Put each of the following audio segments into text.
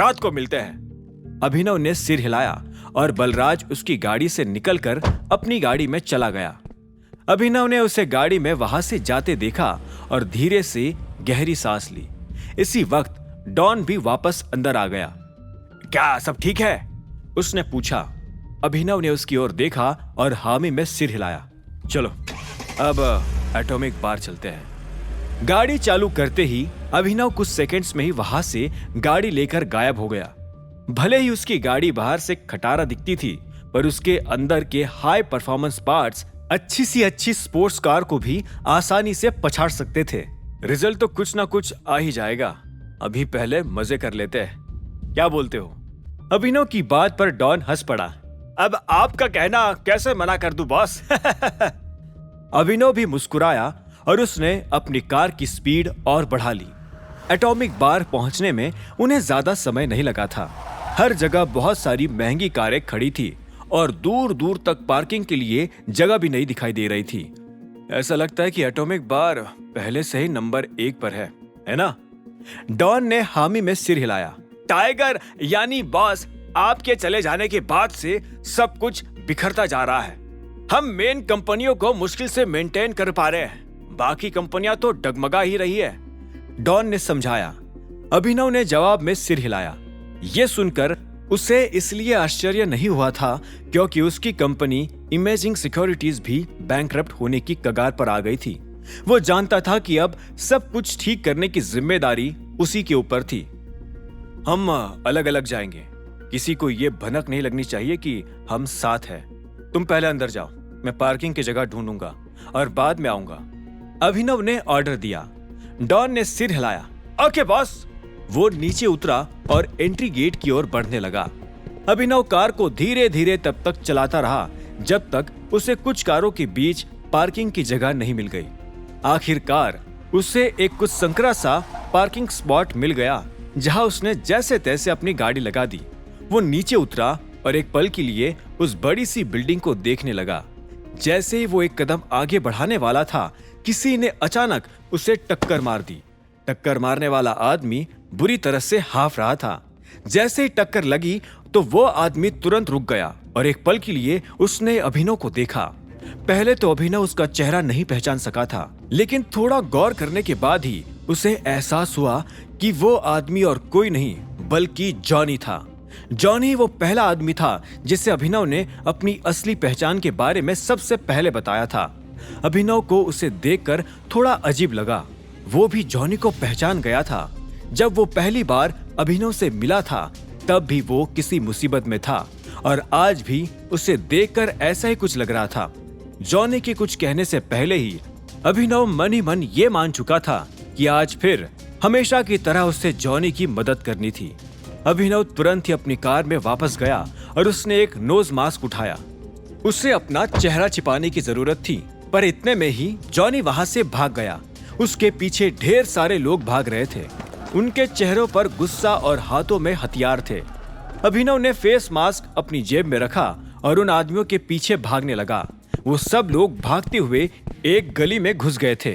रात को मिलते हैं। अभिनव ने सिर हिलाया और बलराज उसकी गाड़ी से निकलकर अपनी गाड़ी में चला गया। अभिनव ने उसे गाड़ी में वहां से जाते देखा और धीरे से गहरी सांस ली। इसी वक्त डॉन भी वापस अंदर आ गया। क्या सब ठीक है? उसने पूछा। अभिनव ने उसकी ओर देखा और हामी में सिर हिलाया। चलो अब एटॉमिक बार चलते हैं। गाड़ी चालू करते ही अभिनव कुछ सेकंड्स में ही वहां से गाड़ी लेकर गायब हो गया। भले ही उसकी गाड़ी बाहर से खटारा दिखती थी, पर उसके अंदर के हाई परफॉर्मेंस पार्ट्स अच्छी सी अच्छी स्पोर्ट्स कार को भी आसानी से पछाड़ सकते थे। रिजल्ट तो कुछ ना कुछ आ ही जाएगा, अभी पहले मजे कर लेते हैं। क्या बोलते हो? अभिनव की बात पर डॉन हंस पड़ा। अब आपका कहना कैसे मना कर दूं बॉस? अभिनव भी मुस्कुराया और उसने अपनी कार की स्पीड और बढ़ा ली। एटॉमिक बार पहुंचने में उन्हें ज्यादा समय नहीं लगा था। हर जगह बहुत सारी महंगी कारें खड़ी थी और दूर दूर तक पार्किंग के लिए जगह भी नहीं दिखाई दे रही थी। ऐसा लगता है कि एटॉमिक बार पहले से ही नंबर 1 पर है ना? डॉन ने हामी में सिर हिलाया। टाइगर यानी बॉस, आपके चले जाने के बाद से सब कुछ बिखरता जा रहा है। हम मेन कंपनियों को मुश्किल से मेंटेन कर पा रहे हैं, बाकी कंपनियां तो डगमगा ही रही है, डॉन ने समझाया। अभिनव ने जवाब में सिर हिलाया। यह सुनकर उसे इसलिए आश्चर्य नहीं हुआ था क्योंकि उसकी कंपनी इमेजिंग सिक्योरिटीज भी बैंकरप्ट होने की कगार पर आ गई थी। वो जानता था कि अब सब कुछ ठीक करने की जिम्मेदारी उसी के ऊपर थी। हम अलग अलग जाएंगे, किसी को ये भनक नहीं लगनी चाहिए कि हम साथ हैं। तुम पहले अंदर जाओ, मैं पार्किंग की जगह ढूंढूंगा और बाद में आऊंगा, अभिनव ने ऑर्डर दिया। डॉन ने सिर हिलाया। Okay boss. वो नीचे उतरा और एंट्री गेट की ओर बढ़ने लगा। अभिनव कार को धीरे धीरे तब तक चलाता रहा जब तक उसे कुछ कारों के बीच पार्किंग की जगह नहीं मिल गई। आखिरकार उसे एक कुछ संकरा सा पार्किंग स्पॉट मिल गया जहां उसने जैसे तैसे अपनी गाड़ी लगा दी। वो नीचे उतरा और एक पल के लिए उस बड़ी सी बिल्डिंग को देखने लगा। जैसे ही वो एक कदम आगे बढ़ाने वाला था, किसी ने अचानक उसे टक्कर मार दी। टक्कर मारने वाला आदमी बुरी तरह से हाफ रहा था। जैसे ही टक्कर लगी तो वो आदमी तुरंत रुक गया और एक पल के लिए उसने अभिनव को देखा। पहले तो अभिनव उसका चेहरा नहीं पहचान सका था, लेकिन थोड़ा गौर करने के बाद ही उसे एहसास हुआ कि वो आदमी और कोई नहीं बल्कि जॉनी था। जॉनी वो पहला आदमी था जिसे अभिनव ने अपनी असली पहचान के बारे में सबसे पहले बताया था। अभिनव को उसे देखकर थोड़ा अजीब लगा। वो भी जॉनी को पहचान गया था। जब वो पहली बार अभिनव से मिला था तब भी वो किसी मुसीबत में था और आज भी उसे देखकर ऐसा ही कुछ लग रहा था। जॉनी के कुछ कहने से पहले ही अभिनव मन ही मन ये मान चुका था कि आज फिर हमेशा की तरह उससे जॉनी की मदद करनी थी। अभिनव तुरंत ही अपनी कार में वापस गया और उसने एक नोज मास्क उठाया। उसे अपना चेहरा छिपाने की जरूरत थी, पर इतने में ही जॉनी वहां से भाग गया। उसके पीछे ढेर सारे लोग भाग रहे थे। उनके चेहरों पर गुस्सा और हाथों में हथियार थे। अभिनव ने फेस मास्क अपनी जेब में रखा और उन आदमियों के पीछे भागने लगा। वो सब लोग भागते हुए एक गली में घुस गए थे।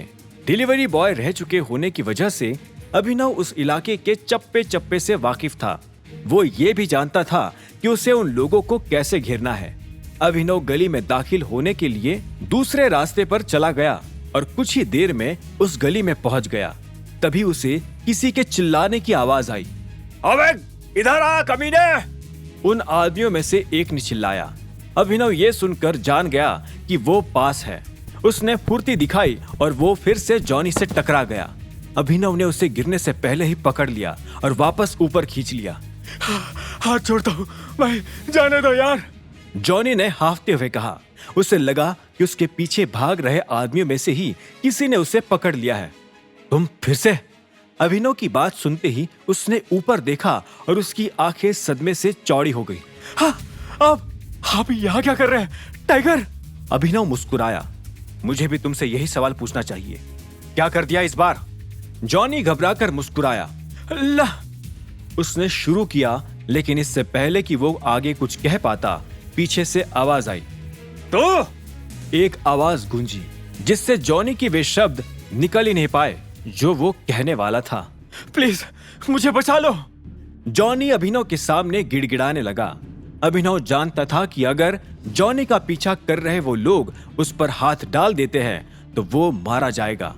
डिलीवरी बॉय रह चुके होने की वजह से अभिनव उस इलाके के चप्पे चप्पे से वाकिफ था। वो ये भी जानता था कि उसे उन लोगों को कैसे घेरना है। अभिनव गली में दाखिल होने के लिए दूसरे रास्ते पर चला गया और कुछ ही देर में उस गली में पहुंच गया। तभी उसे किसी के चिल्लाने की आवाज आई। अबे इधर आ कमीने! उन आदमियों में से एक ने चिल्लाया। अभिनव ये सुनकर जान गया कि वो पास है। उसने फुर्ती दिखाई और वो फिर से जॉनी से टकरा गया। अभिनव ने उसे गिरने से पहले ही पकड़ लिया और वापस ऊपर खींच लिया। हाथ छोड़ता हूं भाई, जाने दो यार, जॉनी ने हाफते हुए कहा। उसे लगा कि उसके पीछे भाग रहे आदमियों में से ही किसी ने उसे पकड़ लिया है। तुम फिर से? अभिनव की बात सुनते ही उसने ऊपर देखा और उसकी आंखें सदमे से चौड़ी हो गई। हाँ, आप यहाँ क्या कर रहे हैं टाइगर? अभिनव मुस्कुराया। मुझे भी तुमसे यही सवाल पूछना चाहिए, क्या कर दिया इस बार? जॉनी घबराकर मुस्कुराया। अल्लाह, उसने शुरू किया, लेकिन इससे पहले कि वो आगे कुछ कह पाता पीछे से आवाज आई। तो एक आवाज गूंजी जिससे जॉनी के वे शब्द निकल ही नहीं पाए जो वो कहने वाला था। प्लीज मुझे बचा लो। जॉनी अभिनव के सामने गिड़गिड़ाने लगा। अभिनव जानता था कि अगर जॉनी का पीछा कर रहे वो लोग उस पर हाथ डाल देते हैं तो वो मारा जाएगा।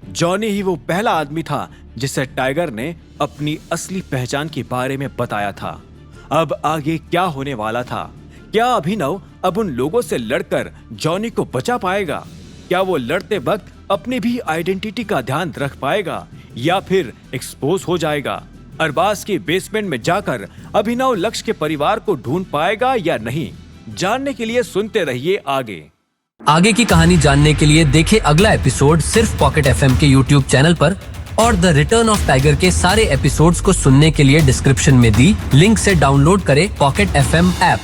जॉनी ही वो पहला आदमी था जिसे टाइगर ने अपनी असली पहचान के बारे में बताया था। अब आगे क्या होने वाला था? क्या अभिनव अब उन लोगों से लड़कर जॉनी को बचा पाएगा? क्या वो लड़ते वक्त अपनी भी आइडेंटिटी का ध्यान रख पाएगा या फिर एक्सपोज हो जाएगा? अरबाज के बेसमेंट में जाकर अभिनव लक्ष्य के परिवार को ढूंढ पाएगा या नहीं? जानने के लिए सुनते रहिए आगे की कहानी जानने के लिए देखें अगला एपिसोड सिर्फ पॉकेट एफएम के यूट्यूब चैनल पर, और द रिटर्न ऑफ टाइगर के सारे एपिसोड्स को सुनने के लिए डिस्क्रिप्शन में दी लिंक से डाउनलोड करें पॉकेट एफएम ऐप।